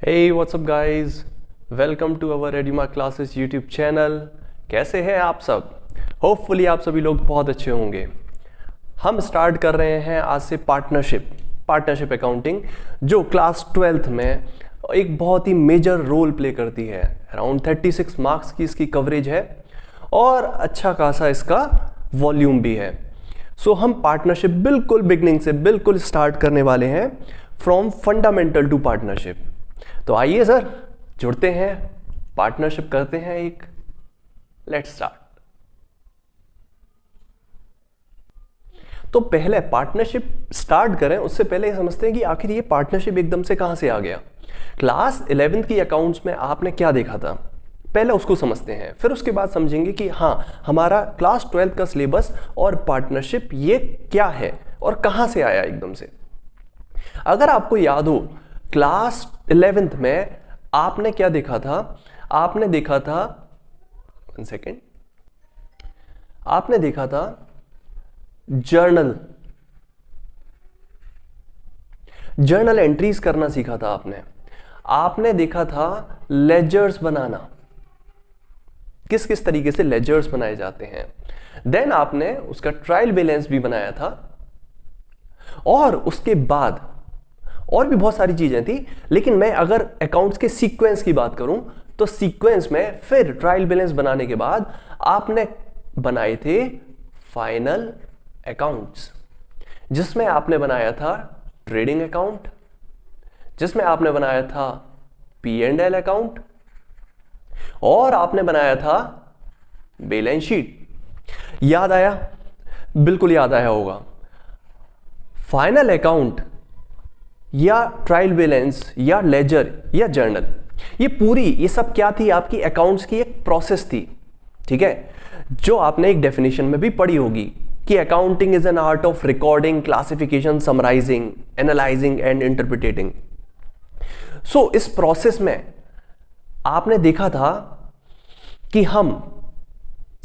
Hey, what's up guys? Welcome to our Eduma Classes YouTube channel. कैसे हैं आप सब? होपफुली आप सभी लोग बहुत अच्छे होंगे। हम स्टार्ट कर रहे हैं आज से पार्टनरशिप अकाउंटिंग, जो क्लास 12th में एक बहुत ही मेजर रोल प्ले करती है। अराउंड 36 मार्क्स की इसकी कवरेज है और अच्छा खासा इसका वॉल्यूम भी है। सो हम पार्टनरशिप बिल्कुल बिगनिंग से बिल्कुल स्टार्ट करने वाले हैं, फ्रॉम फंडामेंटल टू पार्टनरशिप। तो आइए सर, जुड़ते हैं, पार्टनरशिप करते हैं एक। Let's start. तो पहले पार्टनरशिप स्टार्ट करें उससे पहले समझते हैं कि आखिर ये पार्टनरशिप एकदम से कहां से आ गया। क्लास 11th की अकाउंट्स में आपने क्या देखा था, पहले उसको समझते हैं, फिर उसके बाद समझेंगे कि हाँ, हमारा क्लास 12th का सिलेबस और पार्टनरशिप ये क्या है और कहां से आया एकदम से। अगर आपको याद हो, क्लास 11th में आपने क्या देखा था? आपने देखा था, वन सेकेंड, आपने देखा था जर्नल एंट्रीज करना सीखा था आपने देखा था लेजर्स बनाना, किस किस तरीके से लेजर्स बनाए जाते हैं। देन आपने उसका ट्रायल बैलेंस भी बनाया था, और उसके बाद और भी बहुत सारी चीजें थी। लेकिन मैं अगर अकाउंट्स के सीक्वेंस की बात करूं तो सीक्वेंस में फिर ट्रायल बैलेंस बनाने के बाद आपने बनाए थे फाइनल अकाउंट्स, जिसमें आपने बनाया था ट्रेडिंग अकाउंट, जिसमें आपने बनाया था P&L अकाउंट, और आपने बनाया था बैलेंस शीट। याद आया? बिल्कुल याद आया होगा। फाइनल अकाउंट या ट्रायल बैलेंस या लेजर या जर्नल, ये सब क्या थी? आपकी अकाउंट्स की एक प्रोसेस थी, ठीक है, जो आपने एक डेफिनेशन में भी पढ़ी होगी कि accounting is an art of recording, classification, summarising, analysing and interpreting. So इस प्रोसेस में आपने देखा था कि हम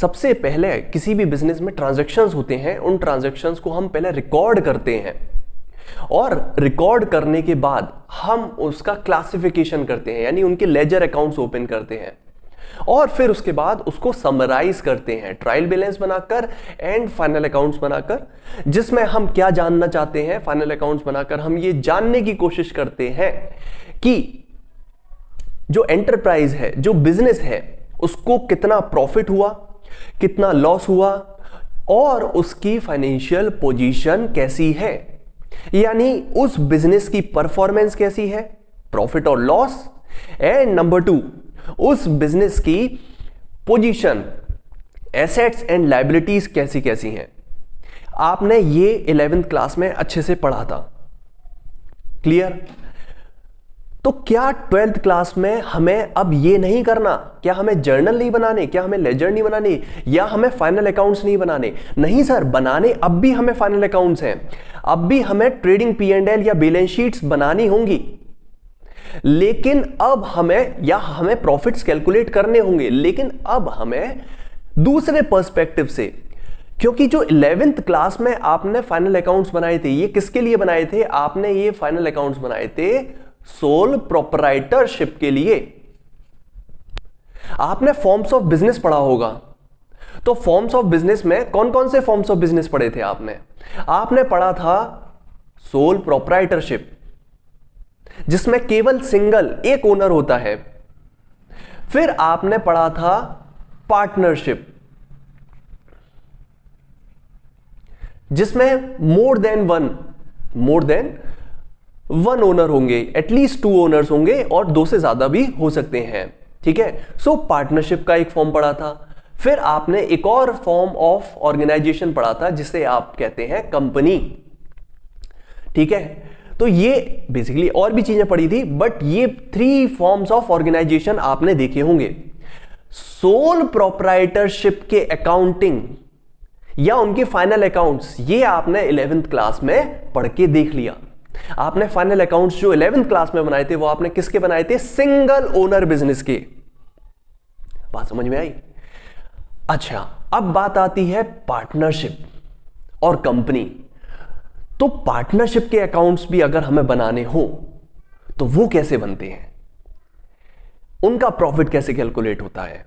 सबसे पहले किसी भी बिजनेस में ट्रांजैक्शंस होते हैं, उन ट्रांजैक्शंस को हम पहले रिकॉर्ड करते हैं, और रिकॉर्ड करने के बाद हम उसका क्लासिफिकेशन करते हैं, यानी उनके लेजर अकाउंट्स ओपन करते हैं, और फिर उसके बाद उसको समराइज करते हैं ट्रायल बैलेंस बनाकर एंड फाइनल अकाउंट्स बनाकर। जिसमें हम क्या जानना चाहते हैं? फाइनल अकाउंट्स बनाकर हम ये जानने की कोशिश करते हैं कि जो एंटरप्राइज है, जो बिजनेस है, उसको कितना प्रॉफिट हुआ, कितना लॉस हुआ, और उसकी फाइनेंशियल पोजीशन कैसी है, यानी उस बिजनेस की परफॉर्मेंस कैसी है, प्रॉफिट और लॉस। एंड नंबर 2, उस बिजनेस की पोजीशन, एसेट्स एंड लायबिलिटीज कैसी कैसी हैं। आपने ये 11th क्लास में अच्छे से पढ़ा था। क्लियर? तो क्या 12th क्लास में हमें अब ये नहीं करना? क्या हमें जर्नल नहीं बनाने? क्या हमें लेजर नहीं बनाने? या हमें फाइनल अकाउंट्स नहीं बनाने? नहीं सर, बनाने अब भी हमें फाइनल अकाउंट्स हैं, अब भी हमें ट्रेडिंग P&L या बैलेंस शीट्स बनानी होंगी। लेकिन अब हमें प्रॉफिट्स कैलकुलेट करने होंगे, लेकिन अब हमें दूसरे पर्सपेक्टिव से। क्योंकि जो 11th क्लास में आपने फाइनल अकाउंट्स बनाए थे, ये किसके लिए बनाए थे? आपने ये फाइनल अकाउंट्स बनाए थे सोल प्रोप्राइटरशिप के लिए। आपने फॉर्म्स ऑफ बिजनेस पढ़ा होगा, तो फॉर्म्स ऑफ बिजनेस में कौन कौन से फॉर्म्स ऑफ बिजनेस पढ़े थे आपने पढ़ा था सोल प्रोप्राइटरशिप, जिसमें केवल सिंगल एक ओनर होता है। फिर आपने पढ़ा था पार्टनरशिप, जिसमें मोर देन वन ओनर होंगे, एटलीस्ट 2 ओनर्स होंगे, और 2 से ज्यादा भी हो सकते हैं, ठीक है। सो पार्टनरशिप का एक फॉर्म पढ़ा था। फिर आपने एक और फॉर्म ऑफ ऑर्गेनाइजेशन पढ़ा था, जिसे आप कहते हैं कंपनी, ठीक है। तो ये बेसिकली और भी चीजें पढ़ी थी, बट ये 3 फॉर्म्स ऑफ ऑर्गेनाइजेशन आपने देखे होंगे। सोल प्रोप्राइटरशिप के अकाउंटिंग या उनके फाइनल अकाउंट्स, ये आपने 11th क्लास में पढ़ के देख लिया। आपने फाइनल अकाउंट्स जो 11th क्लास में बनाए थे, वो आपने किसके बनाए थे? सिंगल ओनर बिजनेस के। बात समझ में आई? अच्छा, अब बात आती है पार्टनरशिप और कंपनी। तो पार्टनरशिप के अकाउंट्स भी अगर हमें बनाने हो तो वो कैसे बनते हैं? उनका प्रॉफिट कैसे कैलकुलेट होता है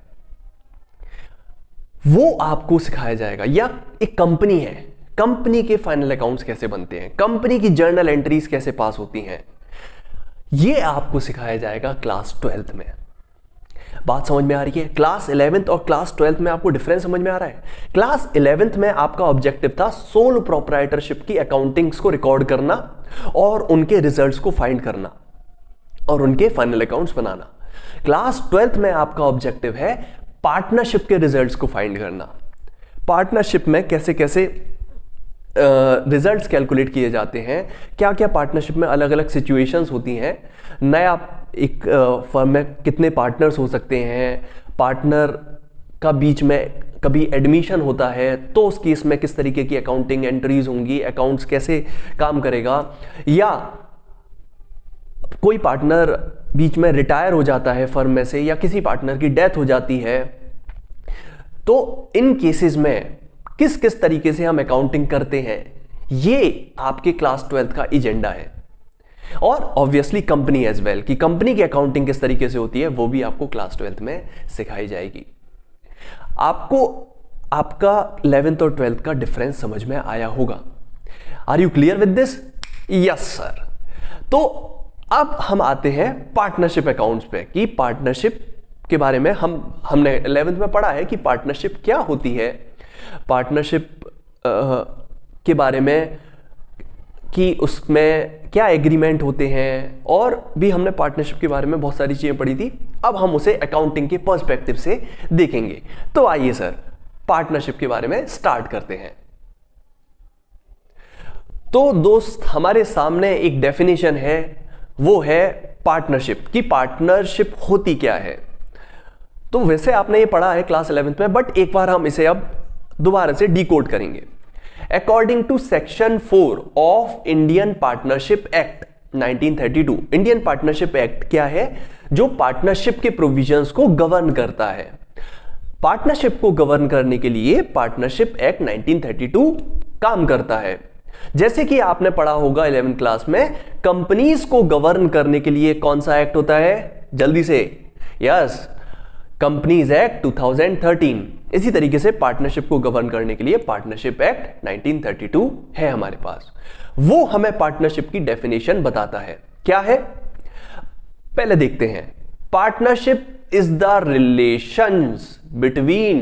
वो आपको सिखाया जाएगा। या एक कंपनी है, कंपनी के फाइनल अकाउंट्स कैसे बनते हैं, कंपनी की जर्नल एंट्रीज कैसे पास होती हैं, ये आपको सिखाया जाएगा क्लास 12th में। बात समझ में आ रही है? क्लास 11th और क्लास 12th में आपको डिफरेंस समझ में आ रहा है? क्लास 11th में आपका ऑब्जेक्टिव था सोल प्रोप्राइटरशिप की अकाउंटिंग्स को रिकॉर्ड करना और उनके रिजल्ट्स को फाइंड करना और उनके फाइनल अकाउंट्स बनाना। क्लास 12th में आपका ऑब्जेक्टिव है पार्टनरशिप के रिजल्ट्स को फाइंड करना। पार्टनरशिप में कैसे कैसे रिजल्ट्स कैलकुलेट किए जाते हैं, क्या क्या पार्टनरशिप में अलग अलग सिचुएशंस होती हैं, नया एक फर्म में कितने पार्टनर्स हो सकते हैं, पार्टनर का बीच में कभी एडमिशन होता है तो उस केस में किस तरीके की अकाउंटिंग एंट्रीज होंगी, अकाउंट्स कैसे काम करेगा, या कोई पार्टनर बीच में रिटायर हो जाता है फर्म में से या किसी पार्टनर की डेथ हो जाती है, तो इन केसेस में किस किस तरीके से हम अकाउंटिंग करते हैं, ये आपके क्लास 12th का एजेंडा है। और ऑब्वियसली कंपनी एज वेल, कि कंपनी की अकाउंटिंग किस तरीके से होती है वो भी आपको क्लास 12th में सिखाई जाएगी। आपको आपका 11th और 12th का डिफरेंस समझ में आया होगा। Are you clear with this? Yes sir. तो अब हम आते हैं पार्टनरशिप अकाउंट्स पे, कि पार्टनरशिप के बारे में हमने 11th में पढ़ा है कि पार्टनरशिप क्या होती है, पार्टनरशिप के बारे में कि उसमें क्या एग्रीमेंट होते हैं, और भी हमने पार्टनरशिप के बारे में बहुत सारी चीजें पढ़ी थी। अब हम उसे अकाउंटिंग के पर्सपेक्टिव से देखेंगे। तो आइए सर पार्टनरशिप के बारे में स्टार्ट करते हैं। तो दोस्त हमारे सामने एक डेफिनेशन है, वो है पार्टनरशिप, की पार्टनरशिप होती क्या है। तो वैसे आपने ये पढ़ा है क्लास 11th में, बट एक बार हम इसे अब दोबारा से डिकोड करेंगे। According to section 4 of Indian partnership act 1932, Indian partnership act क्या है? जो पार्टनरशिप के प्रोविजंस को गवर्न करता है। पार्टनरशिप को गवर्न करने के लिए पार्टनरशिप एक्ट 1932 काम करता है। जैसे कि आपने पढ़ा होगा 11th क्लास में, कंपनीज को गवर्न करने के लिए कौन सा एक्ट होता है? जल्दी से, यस, कंपनीज एक्ट 2013। इसी तरीके से पार्टनरशिप को गवर्न करने के लिए पार्टनरशिप एक्ट 1932 है हमारे पास। वो हमें पार्टनरशिप की डेफिनेशन बताता है। क्या है पहले देखते हैं। Partnership is the relations between,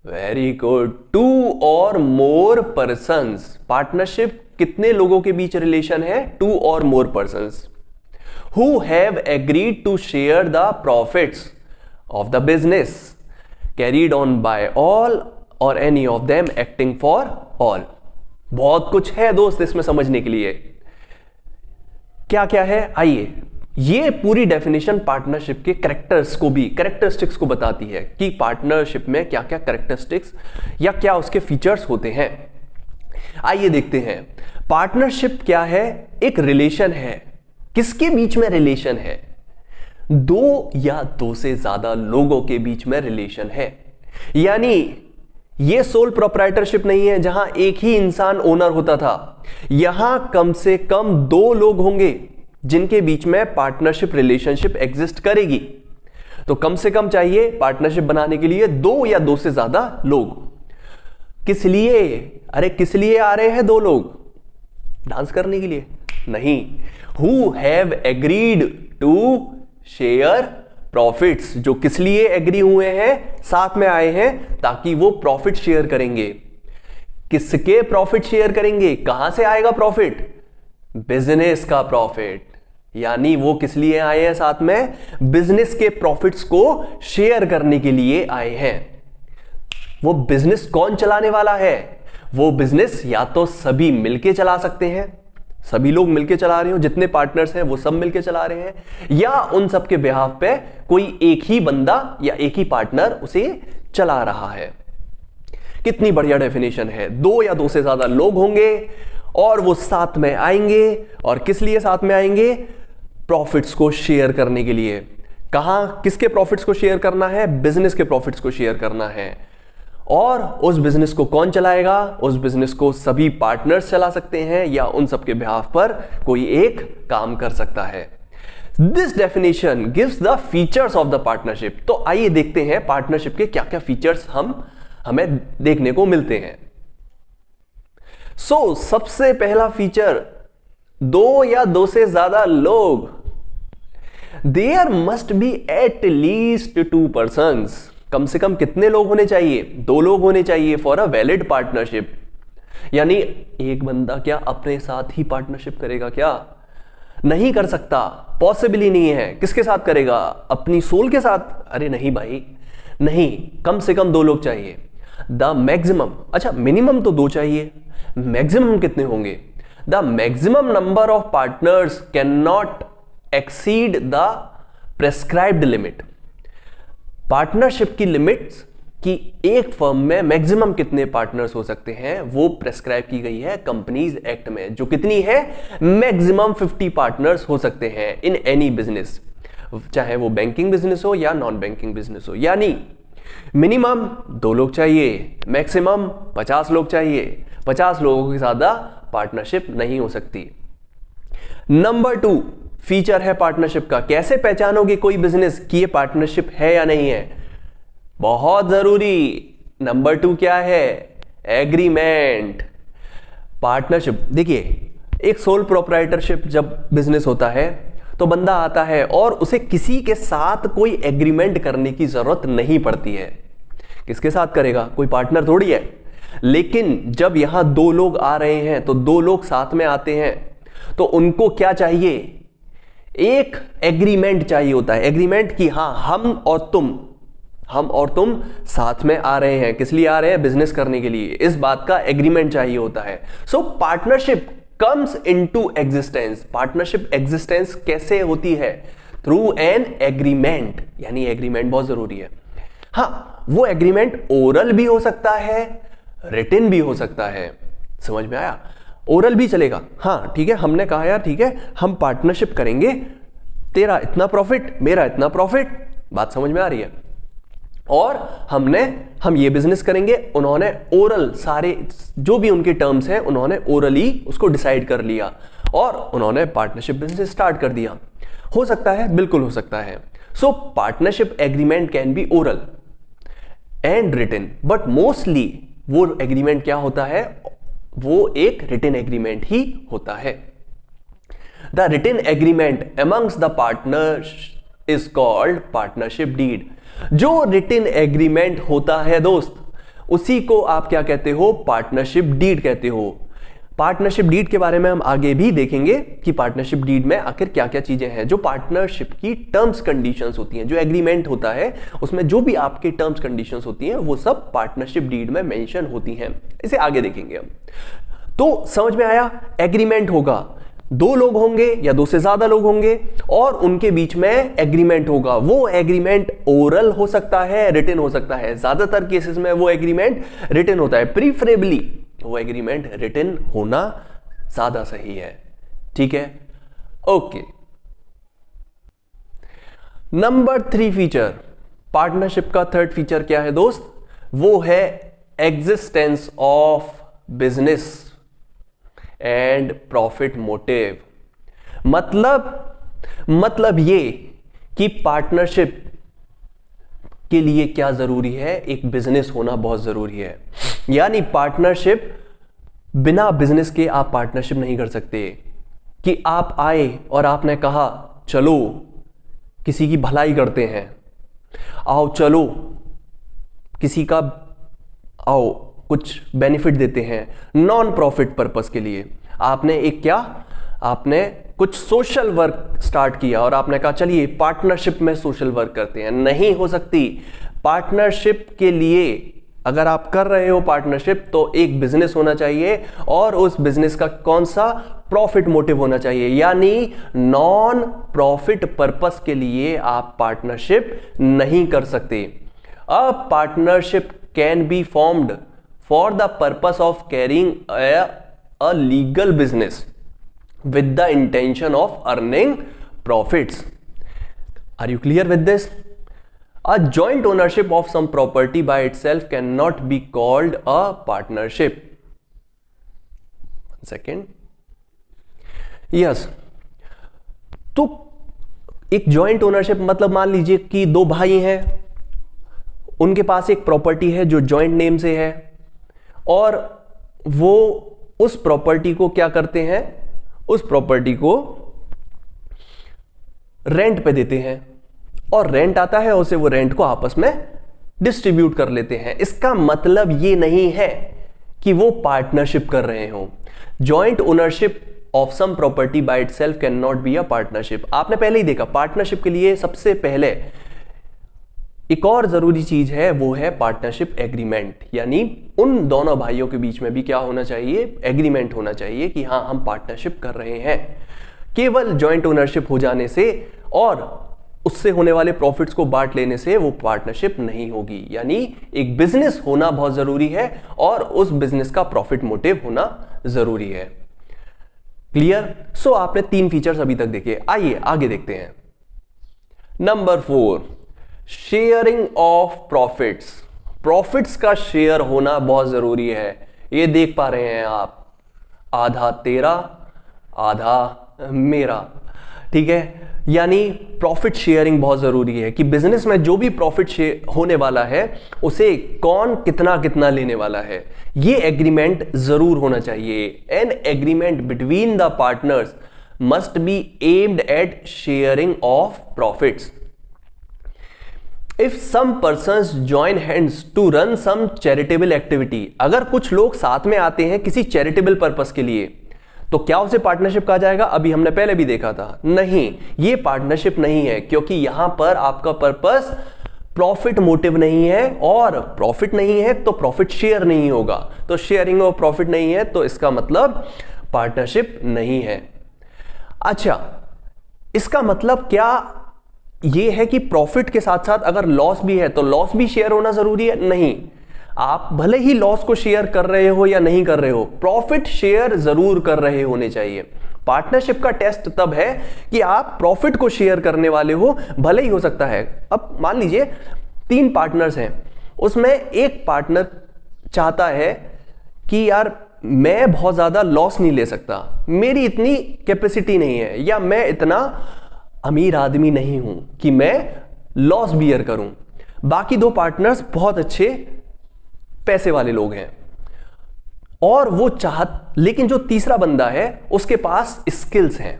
very good, two और मोर पर्संस। पार्टनरशिप कितने लोगों के बीच रिलेशन है? टू और more persons who have agreed to share the profits of the business carried on by all or any of them acting for all। बहुत कुछ है दोस्त इसमें समझने के लिए। क्या क्या है आइए, ये पूरी डेफिनेशन पार्टनरशिप के कैरेक्टरिस्टिक्स को बताती है कि पार्टनरशिप में क्या क्या कैरेक्टरिस्टिक्स या क्या उसके फीचर्स होते हैं। आइए देखते हैं। पार्टनरशिप क्या है? एक रिलेशन है। किसके बीच में रिलेशन है? दो या दो से ज्यादा लोगों के बीच में रिलेशन है। यानी ये सोल प्रोप्राइटरशिप नहीं है जहां एक ही इंसान ओनर होता था। यहां कम से कम दो लोग होंगे जिनके बीच में पार्टनरशिप रिलेशनशिप एग्जिस्ट करेगी। तो कम से कम चाहिए पार्टनरशिप बनाने के लिए दो या दो से ज्यादा लोग। किस लिए? अरे किस लिए आ रहे हैं दो लोग? डांस करने के लिए नहीं। Who have agreed to share profits, जो किस लिए एग्री हुए हैं, साथ में आए हैं ताकि वो प्रॉफिट शेयर करेंगे। किसके प्रॉफिट शेयर करेंगे? कहां से आएगा प्रॉफिट? बिजनेस का प्रॉफिट। यानी वो किस लिए आए हैं साथ में? बिजनेस के प्रॉफिट्स को शेयर करने के लिए आए हैं। वो बिजनेस कौन चलाने वाला है? वो बिजनेस या तो सभी मिलके चला सकते हैं, सभी लोग मिलके चला रहे हो, जितने पार्टनर्स हैं वो सब मिलके चला रहे हैं, या उन सब के बिहाफ पे कोई एक ही बंदा या एक ही पार्टनर उसे चला रहा है। कितनी बढ़िया डेफिनेशन है। दो या दो से ज्यादा लोग होंगे और वो साथ में आएंगे। और किस लिए साथ में आएंगे? प्रॉफिट्स को शेयर करने के लिए। कहां किसके प्रॉफिट्स को शेयर करना है? बिजनेस के प्रॉफिट्स को शेयर करना है। और उस बिजनेस को कौन चलाएगा? उस बिजनेस को सभी पार्टनर्स चला सकते हैं या उन सबके बिहाफ पर कोई एक काम कर सकता है। This definition gives the features of the partnership. तो आइए देखते हैं पार्टनरशिप के क्या क्या फीचर्स हमें देखने को मिलते हैं। सबसे पहला फीचर, दो या दो से ज्यादा लोग। There must be at least 2 persons। कम से कम कितने लोग होने चाहिए? 2 लोग होने चाहिए फॉर अ वैलिड पार्टनरशिप। यानी एक बंदा क्या अपने साथ ही पार्टनरशिप करेगा? क्या नहीं कर सकता, पॉसिबल ही नहीं है। किसके साथ करेगा? अपनी सोल के साथ? अरे नहीं भाई, नहीं, कम से कम 2 लोग चाहिए। द मैक्सिमम, अच्छा मिनिमम तो 2 चाहिए, मैक्सिमम कितने होंगे? The maximum number of partners can not exceed the prescribed limit. Partnership की लिमिट्स कि एक फर्म में मैक्सिमम कितने पार्टनर्स हो सकते हैं वो प्रेस्क्राइब की गई है कंपनीज एक्ट में, जो कितनी है? मैक्सिमम 50 पार्टनर्स हो सकते हैं इन एनी बिजनेस, चाहे वो बैंकिंग बिजनेस हो या नॉन बैंकिंग बिजनेस हो। यानी मिनिमम 2 लोग चाहिए, मैक्सिमम 50 लोग चाहिए। 50 लोगों के ज्यादा पार्टनरशिप नहीं हो सकती। नंबर 2 फीचर है पार्टनरशिप का। कैसे पहचानोगे कोई बिजनेस कि ये पार्टनरशिप है या नहीं है? बहुत जरूरी। नंबर 2 क्या है? एग्रीमेंट। पार्टनरशिप, देखिए एक सोल प्रोप्राइटरशिप जब बिजनेस होता है तो बंदा आता है और उसे किसी के साथ कोई एग्रीमेंट करने की जरूरत नहीं पड़ती है। किसके साथ करेगा? कोई पार्टनर थोड़ी है। लेकिन जब यहां 2 लोग आ रहे हैं तो 2 लोग साथ में आते हैं तो उनको क्या चाहिए? एक एग्रीमेंट चाहिए होता है। एग्रीमेंट कि हां हम और तुम साथ में आ रहे हैं। किस लिए आ रहे हैं? बिजनेस करने के लिए। इस बात का एग्रीमेंट चाहिए होता है। So partnership comes into existence. Partnership existence कैसे होती है? Through an agreement. यानी एग्रीमेंट बहुत जरूरी है। हां, वो एग्रीमेंट ओरल भी हो सकता है, रिटन भी हो सकता है। समझ में आया? ओरल भी चलेगा। हां ठीक है, हमने कहा यार ठीक है हम पार्टनरशिप करेंगे, तेरा इतना प्रॉफिट मेरा इतना प्रॉफिट। बात समझ में आ रही है? और हम ये बिजनेस करेंगे। उन्होंने ओरल सारे जो भी उनके टर्म्स हैं उन्होंने ओरली उसको डिसाइड कर लिया और उन्होंने पार्टनरशिप बिजनेस स्टार्ट कर दिया। हो सकता है, बिल्कुल हो सकता है। So partnership agreement can be oral and written, but mostly वो एग्रीमेंट क्या होता है? वो एक रिटन एग्रीमेंट ही होता है। The written agreement amongst the partners is called partnership deed. जो रिटन एग्रीमेंट होता है दोस्त, उसी को आप क्या कहते हो? पार्टनरशिप डीड कहते हो। पार्टनरशिप डीड के बारे में हम आगे भी देखेंगे कि पार्टनरशिप डीड में आखिर क्या क्या चीजें हैं। जो पार्टनरशिप की टर्म्स कंडीशंस होती हैं, जो एग्रीमेंट होता है उसमें जो भी आपके टर्म्स कंडीशंस होती हैं वो सब पार्टनरशिप डीड में मेंशन होती हैं। इसे आगे देखेंगे हम। तो समझ में आया? एग्रीमेंट होगा, 2 लोग होंगे या 2 से ज्यादा लोग होंगे और उनके बीच में एग्रीमेंट होगा। वो एग्रीमेंट ओरल हो सकता है, रिटन हो सकता है। ज्यादातर केसेस में वो एग्रीमेंट रिटन होता है। प्रीफरेबली वो एग्रीमेंट रिटन होना ज्यादा सही है। ठीक है, ओके। नंबर 3 फीचर, पार्टनरशिप का 3rd फीचर क्या है दोस्त? वो है existence of business and profit motive. मतलब ये कि पार्टनरशिप के लिए क्या जरूरी है? एक बिजनेस होना बहुत जरूरी है। यानी पार्टनरशिप, बिना बिजनेस के आप पार्टनरशिप नहीं कर सकते। कि आप आए और आपने कहा चलो किसी की भलाई करते हैं, आओ चलो किसी का आओ कुछ बेनिफिट देते हैं, नॉन प्रॉफिट पर्पस के लिए। आपने कुछ सोशल वर्क स्टार्ट किया और आपने कहा चलिए पार्टनरशिप में सोशल वर्क करते हैं। नहीं हो सकती। पार्टनरशिप के लिए अगर आप कर रहे हो पार्टनरशिप तो एक बिजनेस होना चाहिए और उस बिजनेस का कौन सा? प्रॉफिट मोटिव होना चाहिए। यानी नॉन प्रॉफिट पर्पस के लिए आप पार्टनरशिप नहीं कर सकते। A partnership can be formed for the purpose of carrying a legal business with the intention of earning profits. Are you clear with this? A joint ownership of some property by itself cannot be called a partnership. One second. Yes. तो एक joint ownership मतलब मान लीजिए कि दो भाई हैं, उनके पास एक प्रॉपर्टी है जो जॉइंट नेम से है, और वो उस प्रॉपर्टी को क्या करते हैं, उस प्रॉपर्टी को रेंट पे देते हैं, और रेंट आता है, उसे वो रेंट को आपस में डिस्ट्रीब्यूट कर लेते हैं। इसका मतलब ये नहीं है कि वो पार्टनरशिप कर रहे हो। Joint ownership of sum property by itself can not be a partnership. आपने पहले ही देखा, पार्टनरशिप के लिए सबसे पहले एक और जरूरी चीज है, वो है पार्टनरशिप एग्रीमेंट। यानी उन दोनों भाइयों के बीच में भी क्या होना चाहिए, एग्रीमेंट होना चाहिए कि हाँ हम पार्टनरशिप कर रहे हैं। केवल जॉइंट ओनरशिप हो जाने से और उससे होने वाले प्रॉफिट्स को बांट लेने से वो पार्टनरशिप नहीं होगी। यानी एक बिजनेस होना बहुत जरूरी है और उस बिजनेस का प्रॉफिट मोटिव होना जरूरी है। क्लियर? सो आपने 3 फीचर्स अभी तक देखे, आइए आगे देखते हैं। Number 4, sharing of profits. Profits का शेयर होना बहुत जरूरी है। ये देख पा रहे हैं आप, आधा तेरा आधा मेरा, ठीक है। यानी प्रॉफिट शेयरिंग बहुत जरूरी है कि बिजनेस में जो भी प्रॉफिट होने वाला है उसे कौन कितना कितना लेने वाला है, ये एग्रीमेंट जरूर होना चाहिए। An agreement between the partners must be aimed at sharing of profits. If some persons join hands to run some charitable activity, अगर कुछ लोग साथ में आते हैं किसी चैरिटेबल पर्पस के लिए, तो क्या उसे पार्टनरशिप कहा जाएगा? अभी हमने पहले भी देखा था, नहीं, ये पार्टनरशिप नहीं है, क्योंकि यहां पर आपका पर्पस प्रॉफिट मोटिव नहीं है, और प्रॉफिट नहीं है तो प्रॉफिट शेयर नहीं होगा, तो शेयरिंग ऑफ प्रॉफिट नहीं है, तो इसका मतलब पार्टनरशिप नहीं है। अच्छा, इसका मतलब क्या ये है कि प्रॉफिट के साथ साथ अगर लॉस भी है तो लॉस भी शेयर होना जरूरी है? नहीं, आप भले ही लॉस को शेयर कर रहे हो या नहीं कर रहे हो, प्रॉफिट शेयर जरूर कर रहे होने चाहिए। पार्टनरशिप का टेस्ट तब है कि आप प्रॉफिट को शेयर करने वाले हो, भले ही हो सकता है। अब मान लीजिए 3 पार्टनर्स हैं, उसमें एक पार्टनर चाहता है कि यार मैं बहुत ज्यादा लॉस नहीं ले सकता, मेरी इतनी कैपेसिटी नहीं है, या मैं इतना अमीर आदमी नहीं हूं कि मैं लॉस बियर करूं। बाकी 2 पार्टनर्स बहुत अच्छे पैसे वाले लोग हैं, और वो लेकिन जो तीसरा बंदा है उसके पास स्किल्स हैं।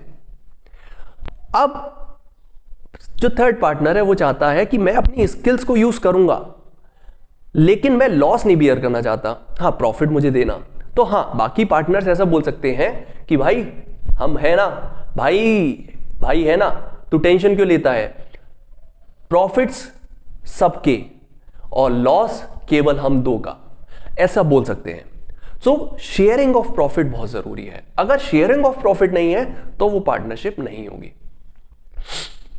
अब जो थर्ड पार्टनर है वो चाहता है कि मैं अपनी स्किल्स को यूज करूंगा, लेकिन मैं लॉस नहीं बियर करना चाहता, हाँ प्रॉफिट मुझे देना। तो हाँ, बाकी पार्टनर्स ऐसा बोल सकते हैं कि भाई हम है ना, भाई है ना, तू टेंशन क्यों लेता है, प्रॉफिट्स सबके और लॉस केवल हम 2 का, ऐसा बोल सकते हैं। सो शेयरिंग ऑफ प्रॉफिट बहुत जरूरी है। अगर शेयरिंग ऑफ प्रॉफिट नहीं है तो वो पार्टनरशिप नहीं होगी।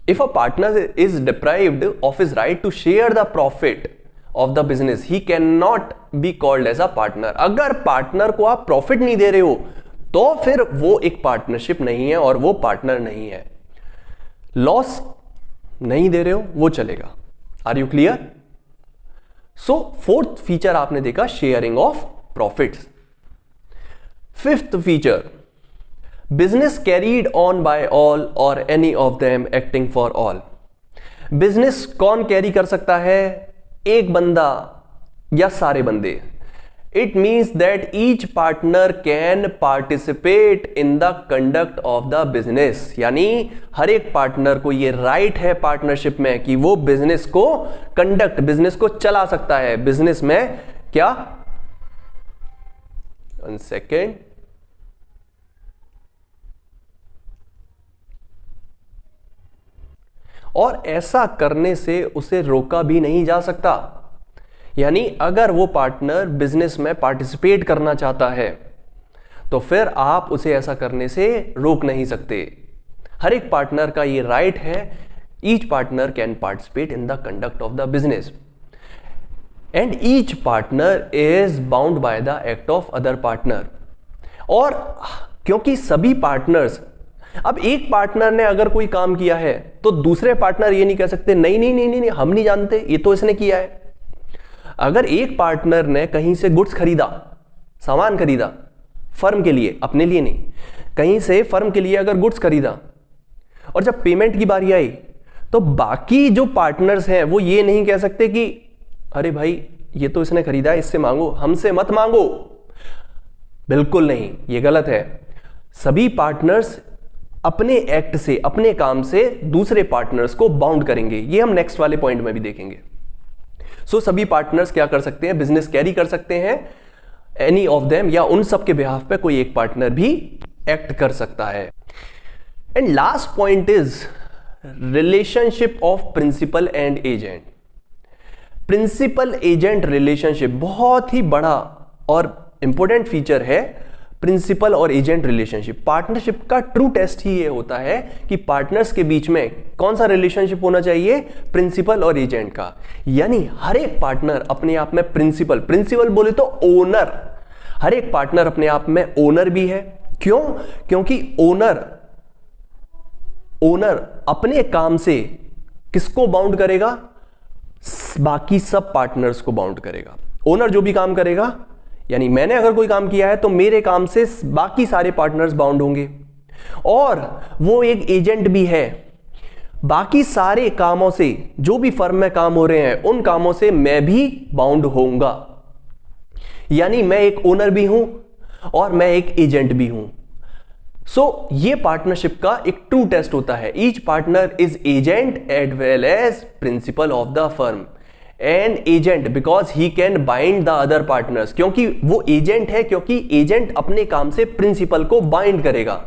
If a partner is deprived of his right to share the profit of the business, he can not be called as a partner. अगर पार्टनर को आप प्रॉफिट नहीं दे रहे हो तो फिर वो एक पार्टनरशिप नहीं है और वो पार्टनर नहीं है। लॉस नहीं दे रहे हो वो चलेगा। Are you clear? So 4th feature आपने देखा, sharing of profits. 5th feature, business carried on by all और any of them acting for all. Business कौन कैरी कर सकता है? एक बंदा या सारे बंदे। It means that each partner can participate in the conduct of the business। यानी हर एक पार्टनर को ये राइट है पार्टनरशिप में कि वो बिजनेस को बिजनेस को चला सकता है। बिजनेस में क्या, 1 सेकेंड, और ऐसा करने से उसे रोका भी नहीं जा सकता। यानी अगर वो पार्टनर बिजनेस में पार्टिसिपेट करना चाहता है तो फिर आप उसे ऐसा करने से रोक नहीं सकते। हर एक पार्टनर का ये राइट है, each partner can participate in the conduct of the business and each partner is bound by the act of other partner. और क्योंकि सभी पार्टनर्स, अब एक पार्टनर ने अगर कोई काम किया है तो दूसरे पार्टनर ये नहीं कह सकते नहीं नहीं नहीं नहीं, नहीं हम नहीं जानते, ये तो इसने किया है। अगर एक पार्टनर ने कहीं से गुड्स खरीदा, सामान खरीदा फर्म के लिए, अपने लिए नहीं, कहीं से फर्म के लिए अगर गुड्स खरीदा और जब पेमेंट की बारी आई तो बाकी जो पार्टनर्स हैं वो ये नहीं कह सकते कि अरे भाई ये तो इसने खरीदा है, इससे मांगो, हमसे मत मांगो। बिल्कुल नहीं, ये गलत है। सभी पार्टनर्स अपने एक्ट से, अपने काम से दूसरे पार्टनर्स को बाउंड करेंगे। ये हम नेक्स्ट वाले पॉइंट में भी देखेंगे। सो सभी पार्टनर्स क्या कर सकते हैं, बिजनेस कैरी कर सकते हैं, एनी ऑफ देम, या उन सब के बिहाफ पे कोई एक पार्टनर भी एक्ट कर सकता है। And last point is relationship of principal and agent. Principal agent relationship बहुत ही बड़ा और इंपॉर्टेंट फीचर है। प्रिंसिपल और एजेंट रिलेशनशिप, पार्टनरशिप का ट्रू टेस्ट ही ये होता है कि पार्टनर्स के बीच में कौन सा रिलेशनशिप होना चाहिए, प्रिंसिपल और एजेंट का। यानी हर एक पार्टनर अपने आप में प्रिंसिपल बोले तो ओनर, हर एक पार्टनर अपने आप में ओनर भी है। क्यों? क्योंकि ओनर अपने काम से किसको बाउंड करेगा, बाकी सब पार्टनर्स को बाउंड करेगा। ओनर जो भी काम करेगा, यानी मैंने अगर कोई काम किया है तो मेरे काम से बाकी सारे पार्टनर्स बाउंड होंगे। और वो एक एजेंट भी है, बाकी सारे कामों से, जो भी फर्म में काम हो रहे हैं उन कामों से मैं भी बाउंड होऊंगा। यानी मैं एक ओनर भी हूं और मैं एक एजेंट भी हूं। सो ये पार्टनरशिप का एक ट्रू टेस्ट होता है। Each partner is agent as well as principal of the firm. And agent because he can bind the other partners, क्योंकि वो एजेंट है, क्योंकि एजेंट अपने काम से प्रिंसिपल को बाइंड करेगा।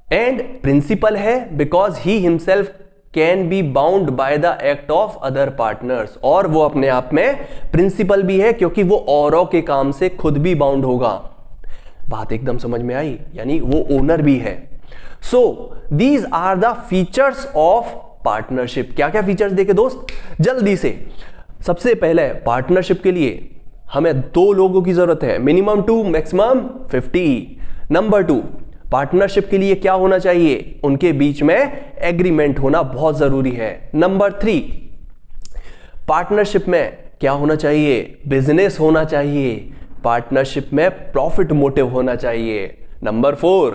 एंड प्रिंसिपल है because he himself can be bound by the act of other partners, और वो अपने आप में प्रिंसिपल भी है क्योंकि वो औरों के काम से खुद भी बाउंड होगा। बात एकदम समझ में आई, यानी वो ओनर भी है। So these are the features of partnership. क्या क्या फीचर्स देखे दोस्त, जल्दी से। सबसे पहले पार्टनरशिप के लिए हमें 2 लोगों की जरूरत है, मिनिमम 2 मैक्सिमम 50। नंबर 2, पार्टनरशिप के लिए क्या होना चाहिए, उनके बीच में एग्रीमेंट होना बहुत जरूरी है। नंबर 3, पार्टनरशिप में क्या होना चाहिए, बिजनेस होना चाहिए। पार्टनरशिप में प्रॉफिट मोटिव होना चाहिए। नंबर 4,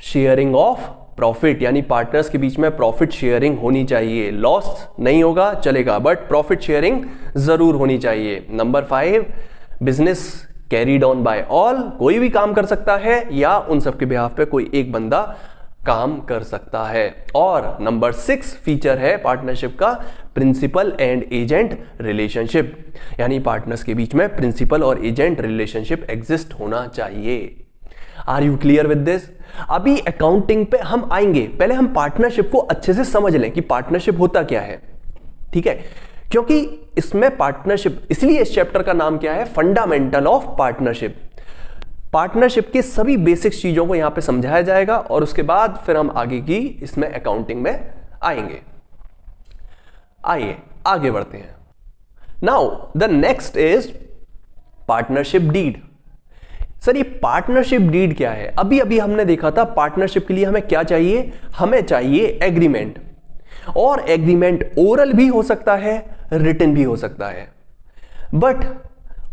शेयरिंग ऑफ प्रॉफिट, यानी पार्टनर्स के बीच में प्रॉफिट शेयरिंग होनी चाहिए। लॉस नहीं होगा चलेगा, बट प्रॉफिट शेयरिंग जरूर होनी चाहिए। Number 5, business carried on by all, कोई भी काम कर सकता है या उन सबके बिहाफ पे कोई एक बंदा काम कर सकता है। और नंबर 6 फीचर है पार्टनरशिप का, प्रिंसिपल एंड एजेंट रिलेशनशिप, यानी पार्टनर्स के बीच में प्रिंसिपल और एजेंट रिलेशनशिप एग्जिस्ट होना चाहिए। Are you clear with this? अभी अकाउंटिंग पे हम आएंगे, पहले हम पार्टनरशिप को अच्छे से समझ लें कि पार्टनरशिप होता क्या है। ठीक है, क्योंकि इसमें पार्टनरशिप, इसलिए इस चैप्टर का नाम क्या है, फंडामेंटल ऑफ पार्टनरशिप। पार्टनरशिप के सभी बेसिक चीजों को यहां पे समझाया जाएगा और उसके बाद फिर हम आगे की इसमें अकाउंटिंग में आएंगे। आइए आगे बढ़ते हैं। Now the next is partnership deed. Sir ये पार्टनरशिप डीड क्या है? अभी अभी हमने देखा था पार्टनरशिप के लिए हमें क्या चाहिए, हमें चाहिए एग्रीमेंट। और एग्रीमेंट ओरल भी हो सकता है, रिटन भी हो सकता है। बट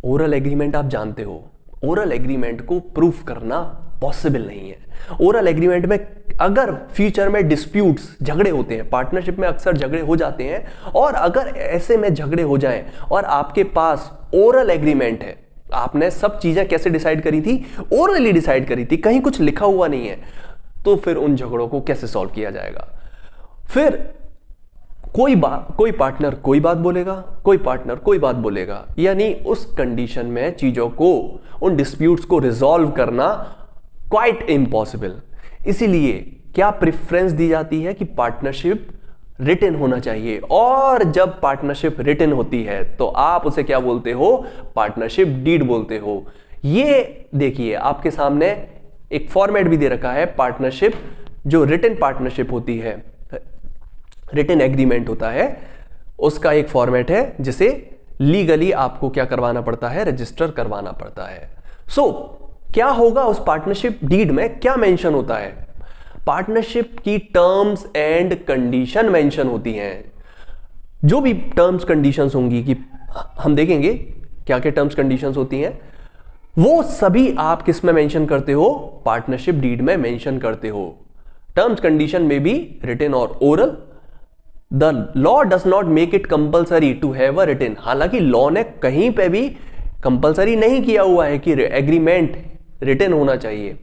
ओरल एग्रीमेंट आप जानते हो, ओरल एग्रीमेंट को प्रूफ करना पॉसिबल नहीं है। ओरल एग्रीमेंट में अगर फ्यूचर में डिस्प्यूट्स, झगड़े होते हैं, पार्टनरशिप में अक्सर झगड़े हो जाते हैं, और अगर ऐसे में झगड़े हो जाएं और आपके पास ओरल एग्रीमेंट है, आपने सब चीजें कैसे डिसाइड करी थी, ओरली डिसाइड करी थी, कहीं कुछ लिखा हुआ नहीं है, तो फिर उन झगड़ों को कैसे सॉल्व किया जाएगा? फिर कोई पार्टनर कोई बात बोलेगा, कोई पार्टनर कोई बात बोलेगा, यानी उस कंडीशन में चीजों को, उन डिस्प्यूट्स को रिजॉल्व करना क्वाइट इम्पॉसिबल। इसीलिए क्या प्रेफरेंस दी जाती है कि पार्टनरशिप रिटन होना चाहिए। और जब पार्टनरशिप रिटन होती है तो आप उसे क्या बोलते हो, पार्टनरशिप डीड बोलते हो। ये देखिए आपके सामने एक फॉर्मेट भी दे रखा है। पार्टनरशिप, जो रिटन पार्टनरशिप होती है, रिटन एग्रीमेंट होता है, उसका एक फॉर्मेट है जिसे लीगली आपको क्या करवाना पड़ता है, रजिस्टर करवाना पड़ता है। सो क्या होगा उस पार्टनरशिप डीड में, क्या मेंशन होता है? पार्टनरशिप की टर्म्स एंड कंडीशन मेंशन होती हैं। जो भी टर्म्स कंडीशंस होंगी, कि हम देखेंगे क्या क्या टर्म्स कंडीशंस होती हैं, वो सभी आप किस में मेंशन करते हो, पार्टनरशिप डीड में मेंशन करते हो। टर्म्स कंडीशन में बी रिटन और oral. The law does not make it compulsory to have a written, हालांकि लॉ ने कहीं पे भी कंपल्सरी नहीं किया हुआ है कि एग्रीमेंट रिटन होना चाहिए।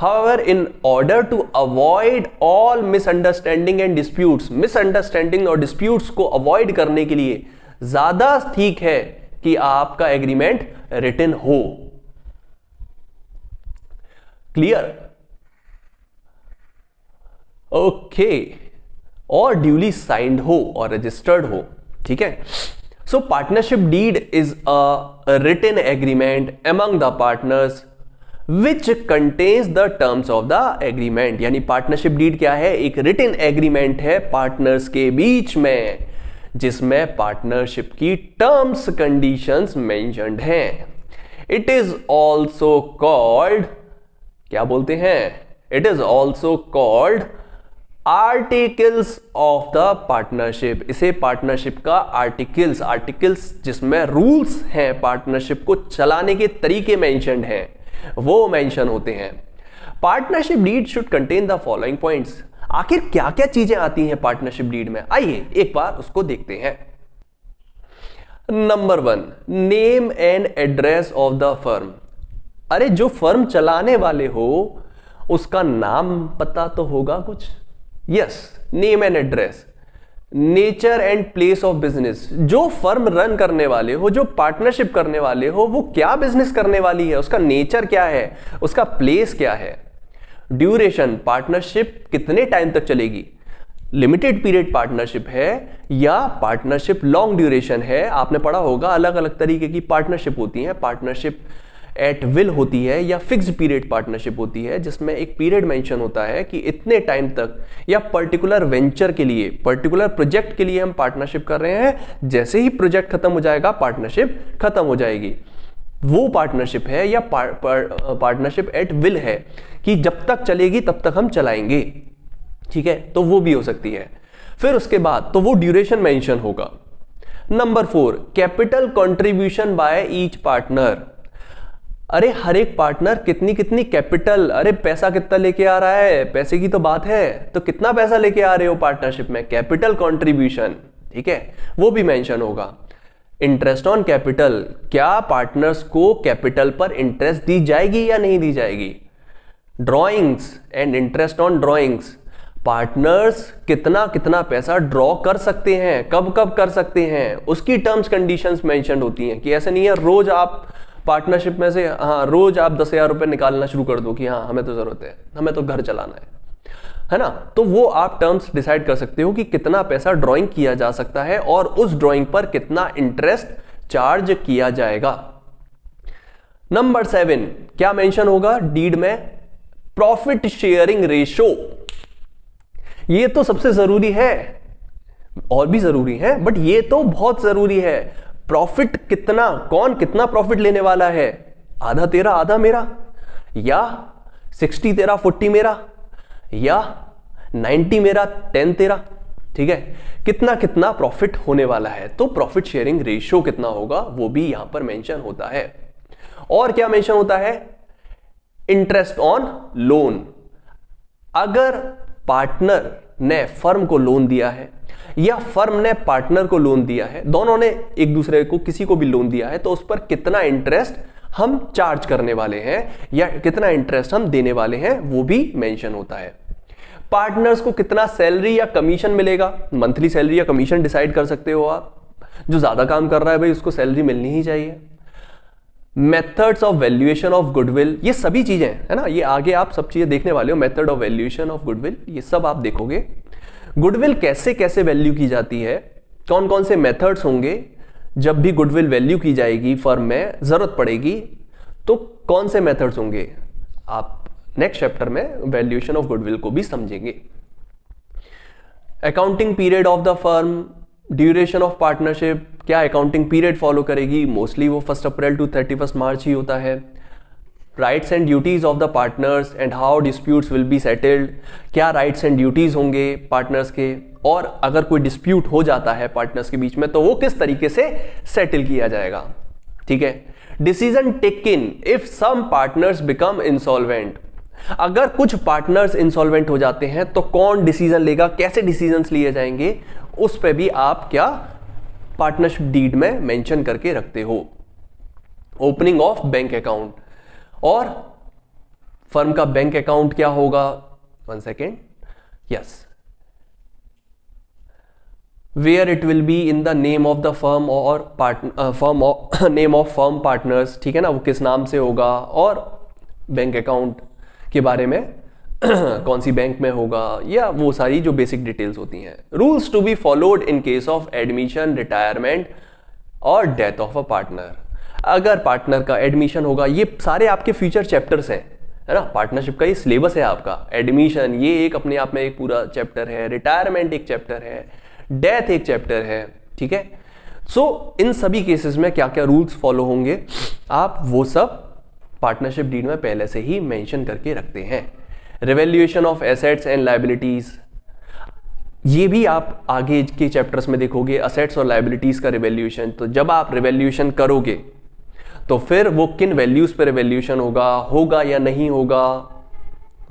However, in order to avoid all misunderstanding and disputes, misunderstanding और disputes को अवॉइड करने के लिए ज्यादा ठीक है कि आपका एग्रीमेंट रिटन हो। क्लियर? ओके, और ड्यूली साइंड हो और रजिस्टर्ड हो। ठीक है, so partnership deed is a written agreement among the partners which contains the terms of the agreement. यानी पार्टनरशिप डीड क्या है? एक रिटन एग्रीमेंट है पार्टनर्स के बीच में, जिसमें पार्टनरशिप की टर्म्स कंडीशंस मेंशन्ड हैं। इट इज ऑल्सो कॉल्ड, क्या बोलते हैं? It is also called articles of the partnership. इसे पार्टनरशिप का आर्टिकल्स जिसमें रूल्स हैं, पार्टनरशिप को चलाने के तरीके मेंशन्ड हैं, वो मेंशन होते हैं। Partnership deed should contain the following points. आखिर क्या क्या चीजें आती हैं पार्टनरशिप डीड में? आइए एक बार उसको देखते हैं। Number 1, name and address of the firm. अरे जो फर्म चलाने वाले हो उसका नाम पता तो होगा कुछ? Yes, name and address. Nature and place of business. जो फर्म रन करने वाले हो, जो पार्टनरशिप करने वाले हो, वो क्या बिजनेस करने वाली है, उसका नेचर क्या है, उसका प्लेस क्या है। ड्यूरेशन, पार्टनरशिप कितने टाइम तक चलेगी, लिमिटेड पीरियड पार्टनरशिप है या पार्टनरशिप लॉन्ग ड्यूरेशन है। आपने पढ़ा होगा अलग अलग तरीके की पार्टनरशिप होती है, पार्टनरशिप एट विल होती है या फिक्स्ड पीरियड पार्टनरशिप होती है, जिसमें एक पीरियड मेंशन होता है कि इतने टाइम तक या पर्टिकुलर वेंचर के लिए, पर्टिकुलर प्रोजेक्ट के लिए हम पार्टनरशिप कर रहे हैं, जैसे ही प्रोजेक्ट खत्म हो जाएगा पार्टनरशिप खत्म हो जाएगी। वो पार्टनरशिप है या पार्टनरशिप एट विल है कि जब तक चलेगी तब तक हम चलाएंगे। ठीक है, तो वो भी हो सकती है। फिर उसके बाद तो वो ड्यूरेशन मेंशन होगा। Number 4, capital contribution by each partner. अरे हर एक पार्टनर कितनी कितनी कैपिटल, अरे पैसा कितना लेके आ रहा है, पैसे की तो बात है, तो कितना पैसा लेके आ रहे हो पार्टनरशिप में, कैपिटल कंट्रीब्यूशन। ठीक है, वो भी मेंशन होगा। इंटरेस्ट ऑन कैपिटल, क्या पार्टनर्स को कैपिटल पर इंटरेस्ट दी जाएगी या नहीं दी जाएगी। Drawings and interest on drawings, partners कितना कितना पैसा ड्रॉ कर सकते हैं, कब कब कर सकते हैं, उसकी टर्म्स कंडीशंस मेंशन होती हैं कि ऐसा नहीं है रोज आप पार्टनरशिप में से रोज आप 10,000 रुपए निकालना शुरू कर दो कि हाँ हमें तो जरूरत है, हमें तो घर चलाना है ना। तो वो आप टर्म्स डिसाइड कर सकते हो कि कितना पैसा ड्राइंग किया जा सकता है और उस ड्राइंग पर कितना इंटरेस्ट चार्ज किया जाएगा। नंबर 7, क्या मेंशन होगा डीड में? Profit sharing ratio. ये तो सबसे जरूरी है, और भी जरूरी है बट ये तो बहुत जरूरी है। प्रॉफिट कितना, कौन कितना प्रॉफिट लेने वाला है, आधा तेरा आधा मेरा, या 60 तेरा 40 मेरा, या 90 मेरा 10 तेरा। ठीक है, कितना कितना प्रॉफिट होने वाला है, तो प्रॉफिट शेयरिंग रेशियो कितना होगा वो भी यहां पर मेंशन होता है। और क्या मेंशन होता है? Interest on loan. अगर पार्टनर ने फर्म को लोन दिया है या फर्म ने पार्टनर को लोन दिया है, दोनों ने एक दूसरे को किसी को भी लोन दिया है, तो उस पर कितना इंटरेस्ट हम चार्ज करने वाले हैं या कितना इंटरेस्ट हम देने वाले हैं वो भी मेंशन होता है। पार्टनर्स को कितना सैलरी या कमीशन मिलेगा, मंथली सैलरी या कमीशन डिसाइड कर सकते हो आप। जो ज्यादा काम कर रहा है भाई उसको सैलरी मिलनी ही चाहिए। Methods of valuation of goodwill, ये सभी चीजें है ना, ये आगे आप सब चीजें देखने वाले हो। Method of valuation of goodwill, ये सब आप देखोगे। गुडविल कैसे कैसे वैल्यू की जाती है, कौन कौन से मेथड्स होंगे, जब भी गुडविल वैल्यू की जाएगी फर्म में जरूरत पड़ेगी तो कौन से मेथड्स होंगे, आप नेक्स्ट चैप्टर में वैल्यूएशन ऑफ गुडविल को भी समझेंगे। Accounting period of the firm, duration of partnership, क्या अकाउंटिंग पीरियड फॉलो करेगी, मोस्टली वो 1 अप्रैल टू 31 मार्च ही होता है। Rights and duties of the partners and how disputes will be settled, क्या राइट्स एंड ड्यूटीज होंगे पार्टनर्स के, और अगर कोई डिस्प्यूट हो जाता है पार्टनर्स के बीच में तो वो किस तरीके से सेटल किया जाएगा। ठीक है, decision taken if some partners become insolvent, अगर कुछ पार्टनर्स इंसॉल्वेंट हो जाते हैं तो कौन डिसीजन लेगा, कैसे डिसीजंस लिए जाएंगे, उस पे भी आप क्या पार्टनरशिप डीड में मेंशन करके रखते हो। ओपनिंग ऑफ बैंक अकाउंट, और फर्म का बैंक अकाउंट क्या होगा, 1 second, yes, where it will be in the name of the firm or name of firm partners, ठीक है ना, वो किस नाम से होगा, और बैंक अकाउंट के बारे में कौन सी बैंक में होगा, या वो सारी जो बेसिक डिटेल्स होती हैं। Rules to be followed in case of admission, retirement और डेथ ऑफ अ पार्टनर। अगर पार्टनर का एडमिशन होगा, ये सारे आपके फ्यूचर चैप्टर्स हैं, है ना, पार्टनरशिप का ये सिलेबस है आपका। एडमिशन ये एक अपने आप में एक पूरा चैप्टर है, रिटायरमेंट एक चैप्टर है, डेथ एक चैप्टर है, ठीक है। सो इन सभी केसेस में क्या क्या रूल्स फॉलो होंगे, आप वो सब पार्टनरशिप डीड में पहले से ही मेंशन करके रखते हैं। Revaluation of assets and liabilities, ये भी आप आगे के चैप्टर्स में देखोगे, असेट्स और लायबिलिटीज का रिवैल्यूएशन। तो जब आप रिवैल्यूएशन करोगे तो फिर वो किन वैल्यूज पे रिवैल्यूएशन होगा या नहीं होगा,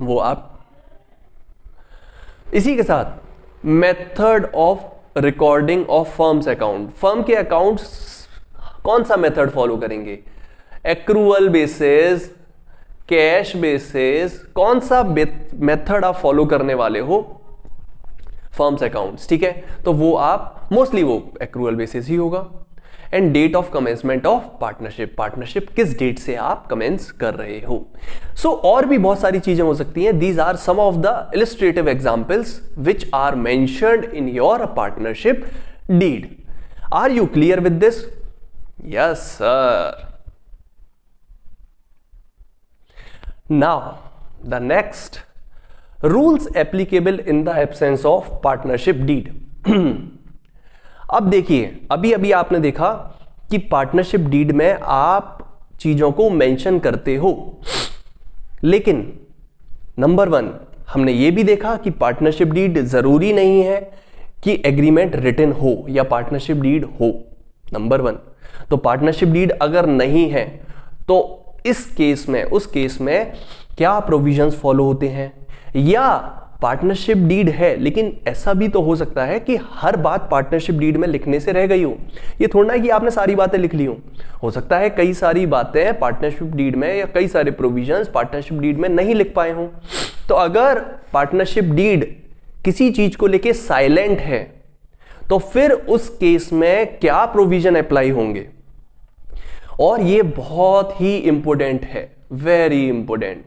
वो आप। इसी के साथ method of recording of firms account, firm के अकाउंट्स कौन सा मेथड फॉलो करेंगे, एक्रूअल बेसिस, कैश बेसिस, कौन सा मेथड आप फॉलो करने वाले हो फर्म्स अकाउंट्स, ठीक है। तो वो आप मोस्टली वो एक्रूअल बेसिस ही होगा। And date of commencement of partnership, partnership किस डेट से आप कमेंस कर रहे हो। सो और भी बहुत सारी चीजें हो सकती हैं। These are some of the illustrative examples which are mentioned in your partnership deed. Are you clear with this? Yes sir. Now, the next, rules applicable in the absence of partnership deed. अब देखिए, अभी अभी आपने देखा कि partnership deed में आप चीजों को मेंशन करते हो, लेकिन नंबर 1 हमने ये भी देखा कि पार्टनरशिप डीड जरूरी नहीं है कि एग्रीमेंट रिटन हो या पार्टनरशिप डीड हो, नंबर 1। तो पार्टनरशिप डीड अगर नहीं है तो इस केस में, उस केस में क्या प्रोविजंस फॉलो होते हैं, या पार्टनरशिप डीड है लेकिन ऐसा भी तो हो सकता है कि हर बात पार्टनरशिप डीड में लिखने से रह गई हो। ये थोड़ा ना कि आपने सारी बातें लिख ली हो सकता है कई सारी बातें पार्टनरशिप डीड में या कई सारे प्रोविजंस पार्टनरशिप डीड में नहीं लिख पाए हों। तो अगर पार्टनरशिप डीड किसी चीज को लेके साइलेंट है तो फिर उस केस में क्या प्रोविजन अप्लाई होंगे, और ये बहुत ही इंपॉर्टेंट है, वेरी इंपॉर्टेंट,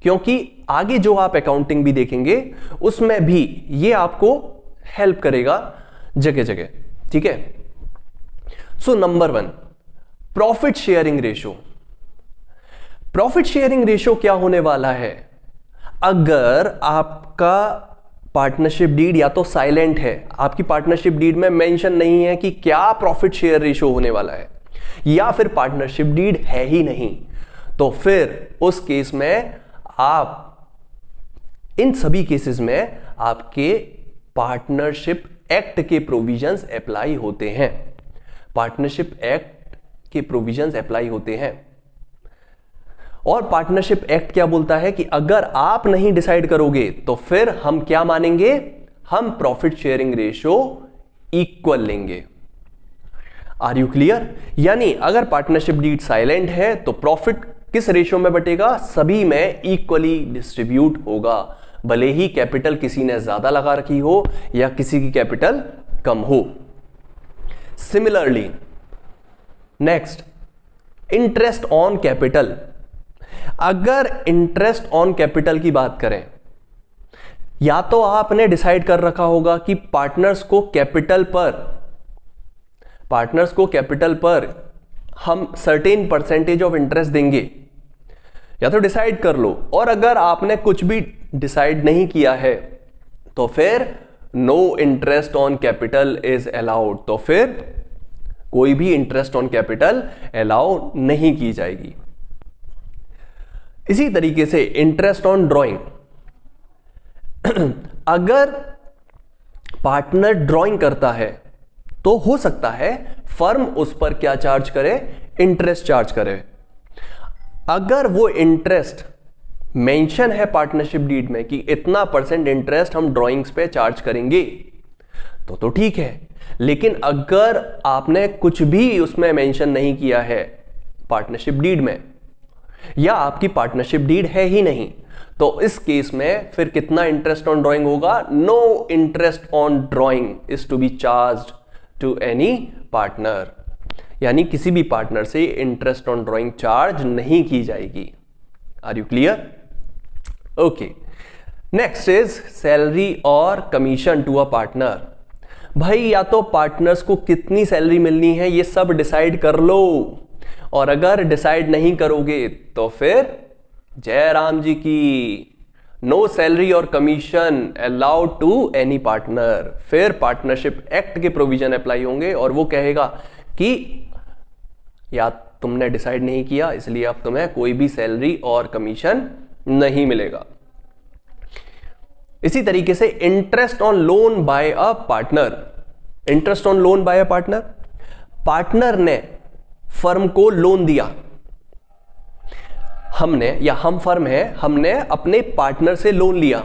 क्योंकि आगे जो आप अकाउंटिंग भी देखेंगे उसमें भी ये आपको हेल्प करेगा जगह जगह, ठीक है। So number 1, profit sharing ratio. Profit sharing ratio क्या होने वाला है, अगर आपका पार्टनरशिप डीड या तो साइलेंट है, आपकी पार्टनरशिप डीड में मेंशन नहीं है कि क्या प्रॉफिट शेयर रेशो होने वाला है, या फिर पार्टनरशिप डीड है ही नहीं, तो फिर उस केस में आप, इन सभी केसेस में आपके पार्टनरशिप एक्ट के प्रोविजंस अप्लाई होते हैं, पार्टनरशिप एक्ट के प्रोविजंस अप्लाई होते हैं। और पार्टनरशिप एक्ट क्या बोलता है कि अगर आप नहीं डिसाइड करोगे तो फिर हम क्या मानेंगे, हम प्रॉफिट शेयरिंग रेशो इक्वल लेंगे। Are you clear? यानी अगर पार्टनरशिप डीड साइलेंट है तो प्रॉफिट किस रेशो में बटेगा, सभी में इक्वली डिस्ट्रीब्यूट होगा, भले ही कैपिटल किसी ने ज्यादा लगा रखी हो या किसी की कैपिटल कम हो। Similarly next, interest on capital. अगर इंटरेस्ट ऑन कैपिटल की बात करें, या तो आपने डिसाइड कर रखा होगा कि पार्टनर्स को कैपिटल पर हम सर्टेन परसेंटेज ऑफ इंटरेस्ट देंगे, या तो डिसाइड कर लो। और अगर आपने कुछ भी डिसाइड नहीं किया है तो फिर no interest on capital is allowed, तो फिर कोई भी इंटरेस्ट ऑन कैपिटल अलाउ नहीं की जाएगी। इसी तरीके से इंटरेस्ट ऑन ड्राइंग, अगर पार्टनर ड्राइंग करता है तो हो सकता है फर्म उस पर क्या चार्ज करे, इंटरेस्ट चार्ज करे। अगर वो इंटरेस्ट मेंशन है पार्टनरशिप डीड में कि इतना % इंटरेस्ट हम ड्राइंग्स पे चार्ज करेंगे तो ठीक है। लेकिन अगर आपने कुछ भी उसमें मेंशन नहीं किया है पार्टनरशिप डीड में, या आपकी पार्टनरशिप डीड है ही नहीं, तो इस केस में फिर कितना इंटरेस्ट ऑन ड्राइंग होगा? No interest on drawing is to be charged to any partner, यानी किसी भी पार्टनर से इंटरेस्ट ऑन ड्राइंग चार्ज नहीं की जाएगी। Are you clear? Okay, next is salary और कमीशन टू अ पार्टनर। भाई या तो पार्टनर्स को कितनी सैलरी मिलनी है ये सब डिसाइड कर लो, और अगर डिसाइड नहीं करोगे तो फिर जय राम जी की, नो सैलरी और commission allowed to any partner. फिर पार्टनरशिप एक्ट के प्रोविजन अप्लाई होंगे और वो कहेगा कि या तुमने डिसाइड नहीं किया इसलिए अब तुम्हें कोई भी सैलरी और कमीशन नहीं मिलेगा। इसी तरीके से interest on loan by a partner. Interest on loan by a partner, partner ने फर्म को लोन दिया, हमने या हम फर्म है, हमने अपने पार्टनर से लोन लिया,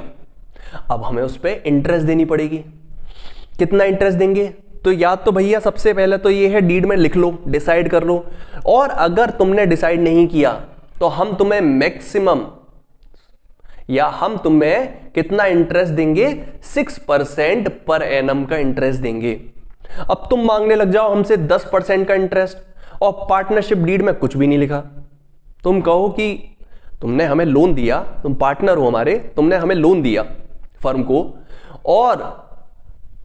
अब हमें उस पर इंटरेस्ट देनी पड़ेगी। कितना इंटरेस्ट देंगे? तो या तो भैया सबसे पहले तो ये है डीड में लिख लो, डिसाइड कर लो, और अगर तुमने डिसाइड नहीं किया तो हम तुम्हें मैक्सिमम या हम तुम्हें कितना इंटरेस्ट देंगे? 6% पर एनम का इंटरेस्ट देंगे। अब तुम मांगने लग जाओ हमसे 10% का इंटरेस्ट, और पार्टनरशिप डीड में कुछ भी नहीं लिखा। तुम कहो कि तुमने हमें लोन दिया, तुम पार्टनर हो हमारे, तुमने हमें लोन दिया फर्म को, और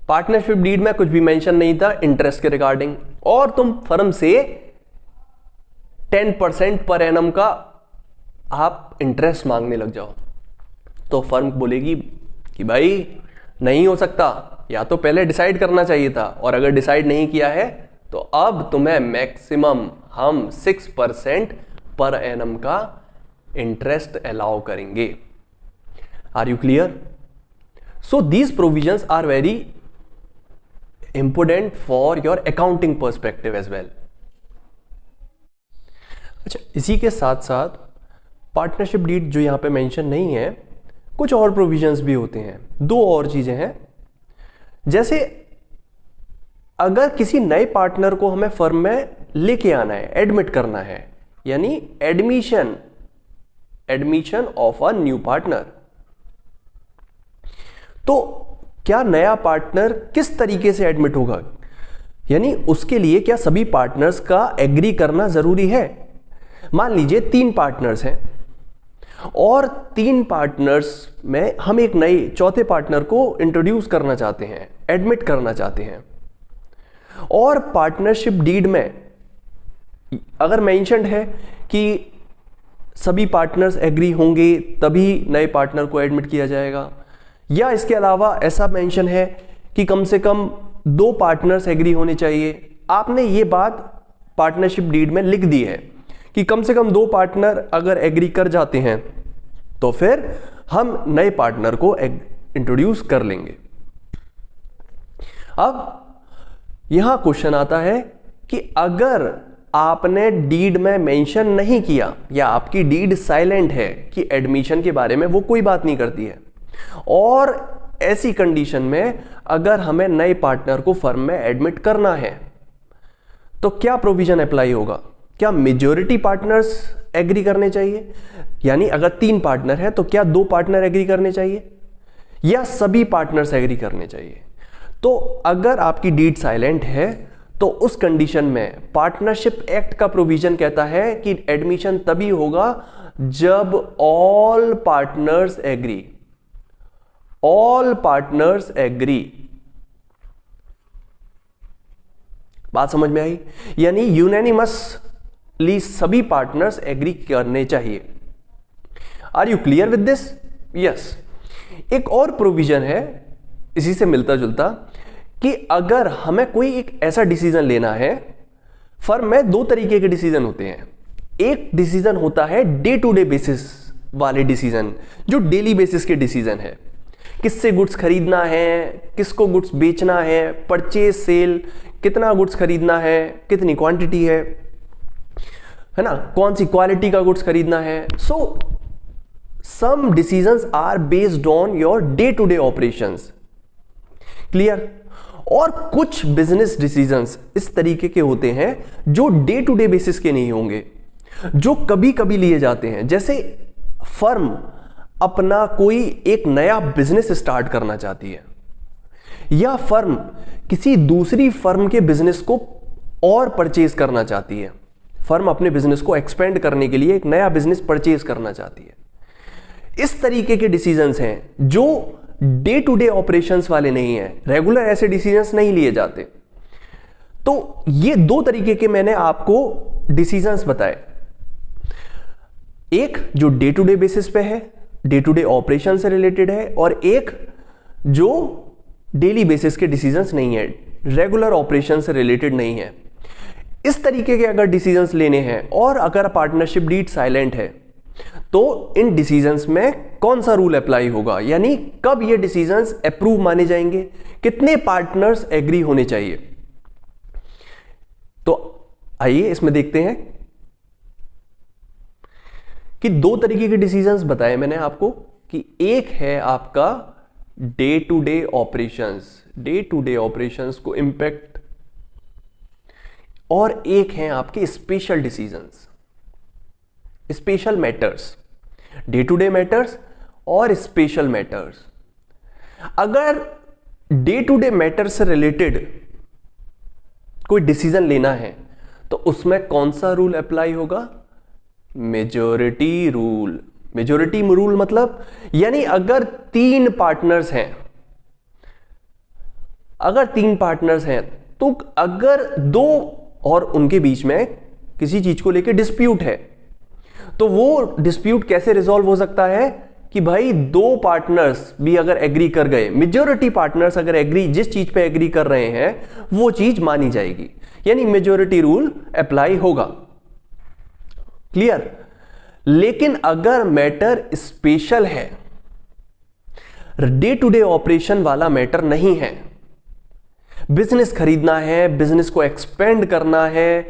पार्टनरशिप डीड में कुछ भी मेंशन नहीं था इंटरेस्ट के रिगार्डिंग, और तुम फर्म से 10% पर एनम का आप इंटरेस्ट मांगने लग जाओ, तो फर्म बोलेगी कि भाई नहीं हो सकता, या तो पहले डिसाइड करना चाहिए था, और अगर डिसाइड नहीं किया है तो अब तुम्हें मैक्सिमम हम 6% पर एनम का इंटरेस्ट अलाउ करेंगे। Are you clear? So these provisions are very important for your accounting perspective as well. अच्छा, इसी के साथ साथ पार्टनरशिप डीड जो यहां पे मेंशन नहीं है, कुछ और प्रोविजंस भी होते हैं। दो और चीजें हैं, जैसे अगर किसी नए पार्टनर को हमें फर्म में लेके आना है, एडमिट करना है, यानी admission of a new partner, तो क्या नया पार्टनर किस तरीके से एडमिट होगा, यानी उसके लिए क्या सभी पार्टनर्स का एग्री करना जरूरी है? मान लीजिए 3 पार्टनर्स हैं और 3 पार्टनर्स में हम एक नए चौथे पार्टनर को इंट्रोड्यूस करना चाहते हैं, एडमिट करना चाहते हैं, और पार्टनरशिप डीड में अगर मेंशन्ड है कि सभी पार्टनर्स एग्री होंगे तभी नए पार्टनर को एडमिट किया जाएगा, या इसके अलावा ऐसा मेंशन है कि कम से कम 2 पार्टनर्स एग्री होने चाहिए। आपने ये बात पार्टनरशिप डीड में लिख दी है कि कम से कम 2 पार्टनर अगर एग्री कर जाते हैं तो फिर हम नए पार्टनर को इंट्रोड्यूस कर लेंगे। अब यहां क्वेश्चन आता है कि अगर आपने डीड में मेंशन नहीं किया या आपकी डीड साइलेंट है कि एडमिशन के बारे में वो कोई बात नहीं करती है, और ऐसी कंडीशन में अगर हमें नए पार्टनर को फर्म में एडमिट करना है तो क्या प्रोविजन अप्लाई होगा? क्या मेजॉरिटी पार्टनर्स एग्री करने चाहिए, यानी अगर 3 पार्टनर है तो क्या 2 पार्टनर एग्री करने चाहिए या सभी पार्टनर्स एग्री करने चाहिए? तो अगर आपकी डीड साइलेंट है तो उस कंडीशन में पार्टनरशिप एक्ट का प्रोविजन कहता है कि एडमिशन तभी होगा जब all partners agree. All partners agree, बात समझ में आई? यानी यूनानिमसली सभी पार्टनर्स एग्री करने चाहिए। Are you clear with this? Yes. एक और प्रोविजन है इसी से मिलता जुलता कि अगर हमें कोई एक ऐसा डिसीजन लेना है, फर्म में 2 तरीके के डिसीजन होते हैं। एक डिसीजन होता है डे टू डे बेसिस वाले डिसीजन, जो डेली बेसिस के डिसीजन है, किससे गुड्स खरीदना है, किसको गुड्स बेचना है, परचेज सेल, कितना गुड्स खरीदना है, कितनी क्वांटिटी है ना, कौन सी क्वालिटी का गुड्स खरीदना है। So some decisions are based on your day to day operations, clear. और कुछ बिजनेस डिसीजंस इस तरीके के होते हैं जो डे टू डे बेसिस के नहीं होंगे, जो कभी कभी लिए जाते हैं। जैसे फर्म अपना कोई एक नया बिजनेस स्टार्ट करना चाहती है, या फर्म किसी दूसरी फर्म के बिजनेस को और परचेज करना चाहती है। फर्म अपने बिजनेस को एक्सपेंड करने के लिए एक नया बिजनेस परचेज करना चाहती है। इस तरीके के डिसीजंस हैं जो डे टू डे ऑपरेशंस वाले नहीं हैं, रेगुलर ऐसे डिसीजंस नहीं लिए जाते। तो ये दो तरीके के मैंने आपको डिसीजंस बताए, एक जो डे टू डे बेसिस पे है, डे टू डे ऑपरेशन से रिलेटेड है, और एक जो डेली बेसिस के डिसीजंस नहीं है, रेगुलर ऑपरेशन से रिलेटेड नहीं है। इस तरीके के अगर डिसीजंस लेने हैं और अगर पार्टनरशिप डीड साइलेंट है तो इन डिसीजंस में कौन सा रूल अप्लाई होगा, यानी कब ये डिसीजंस अप्रूव माने जाएंगे, कितने पार्टनर्स एग्री होने चाहिए। तो आइए इसमें देखते हैं कि दो तरीके के डिसीजंस बताए मैंने आपको, कि एक है आपका डे टू डे ऑपरेशंस को इंपैक्ट, और एक है आपके special decisions, special matters, day to day matters और स्पेशल मैटर्स। अगर डे टू डे मैटर से रिलेटेड कोई डिसीजन लेना है तो उसमें कौन सा रूल अप्लाई होगा, मेजॉरिटी रूल। मेजॉरिटी रूल मतलब यानी अगर तीन पार्टनर्स हैं तो अगर दो और उनके बीच में किसी चीज को लेकर डिस्प्यूट है तो वो डिस्प्यूट कैसे रिजॉल्व हो सकता है कि भाई दो पार्टनर्स भी अगर एग्री कर गए, मेजॉरिटी पार्टनर्स अगर एग्री, जिस चीज पे एग्री कर रहे हैं वो चीज मानी जाएगी, यानी मेजॉरिटी रूल अप्लाई होगा, क्लियर। लेकिन अगर मैटर स्पेशल है, डे टू डे ऑपरेशन वाला मैटर नहीं है, बिजनेस खरीदना है, बिजनेस को एक्सपेंड करना है,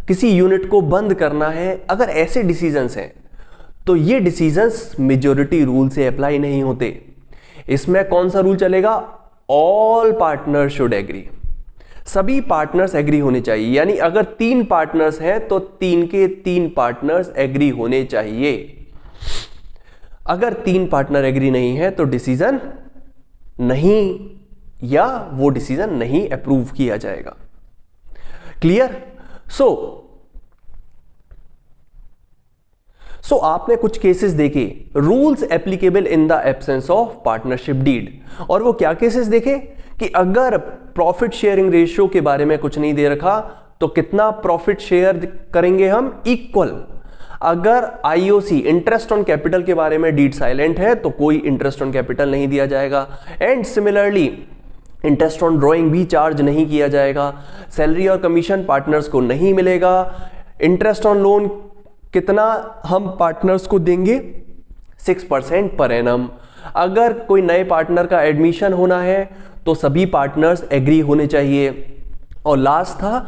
किसी यूनिट को बंद करना है, अगर ऐसे डिसीजंस हैं तो ये डिसीजंस मेजॉरिटी रूल से अप्लाई नहीं होते। इसमें कौन सा रूल चलेगा, ऑल पार्टनर शुड एग्री, सभी पार्टनर्स एग्री होने चाहिए, यानी अगर तीन पार्टनर्स हैं तो तीन के तीन पार्टनर्स एग्री होने चाहिए। अगर तीन पार्टनर एग्री नहीं है तो डिसीजन नहीं, या वो डिसीजन नहीं अप्रूव किया जाएगा, क्लियर। सो आपने कुछ केसेस देखे, rules applicable in the absence of partnership deed, और वो क्या केसेस देखे कि अगर प्रॉफिट शेयरिंग रेशियो के बारे में कुछ नहीं दे रखा तो कितना प्रॉफिट शेयर करेंगे हम, इक्वल। अगर आईओसी इंटरेस्ट ऑन कैपिटल के बारे में डीड साइलेंट है तो कोई इंटरेस्ट ऑन कैपिटल नहीं दिया जाएगा, and similarly interest on drawing भी चार्ज नहीं किया जाएगा, सैलरी और कमीशन पार्टनर्स को नहीं मिलेगा, इंटरेस्ट ऑन लोन कितना हम पार्टनर्स को देंगे, 6% पर एनम। अगर कोई नए पार्टनर का एडमिशन होना है तो सभी पार्टनर्स एग्री होने चाहिए। और लास्ट था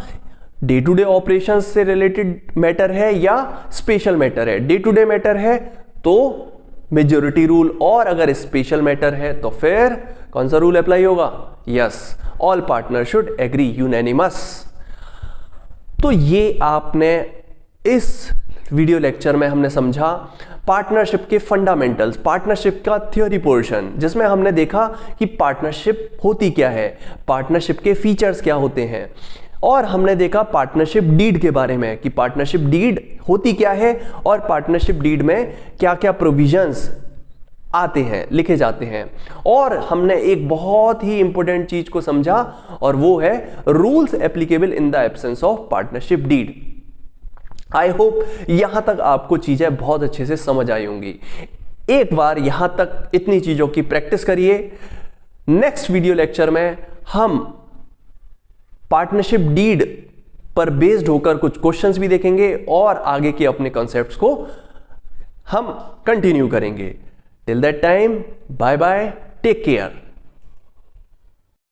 डे टू डे ऑपरेशन से रिलेटेड मैटर है या स्पेशल मैटर है। डे टू डे मैटर है तो मेजॉरिटी रूल, और अगर स्पेशल मैटर है तो फिर कौन सा रूल अप्लाई होगा, yes, all partner should agree, unanimous. तो ये आपने इस वीडियो लेक्चर में हमने समझा पार्टनरशिप के फंडामेंटल्स, पार्टनरशिप का थ्योरी पोर्शन, जिसमें हमने देखा कि पार्टनरशिप होती क्या है, पार्टनरशिप के फीचर्स क्या होते हैं, और हमने देखा पार्टनरशिप डीड के बारे में कि पार्टनरशिप डीड होती क्या है और पार्टनरशिप डीड में क्या क्या प्रोविजंस आते हैं, लिखे जाते हैं। और हमने एक बहुत ही इंपॉर्टेंट चीज को समझा और वो है rules applicable in the absence of partnership deed. I hope यहां तक आपको चीजें बहुत अच्छे से समझ आई होंगी। एक बार यहां तक इतनी चीजों की प्रैक्टिस करिए। नेक्स्ट वीडियो लेक्चर में हम पार्टनरशिप डीड पर बेस्ड होकर कुछ क्वेश्चंस भी देखेंगे और आगे के अपने कॉन्सेप्ट्स को हम कंटिन्यू करेंगे। Till that time, bye bye, take care.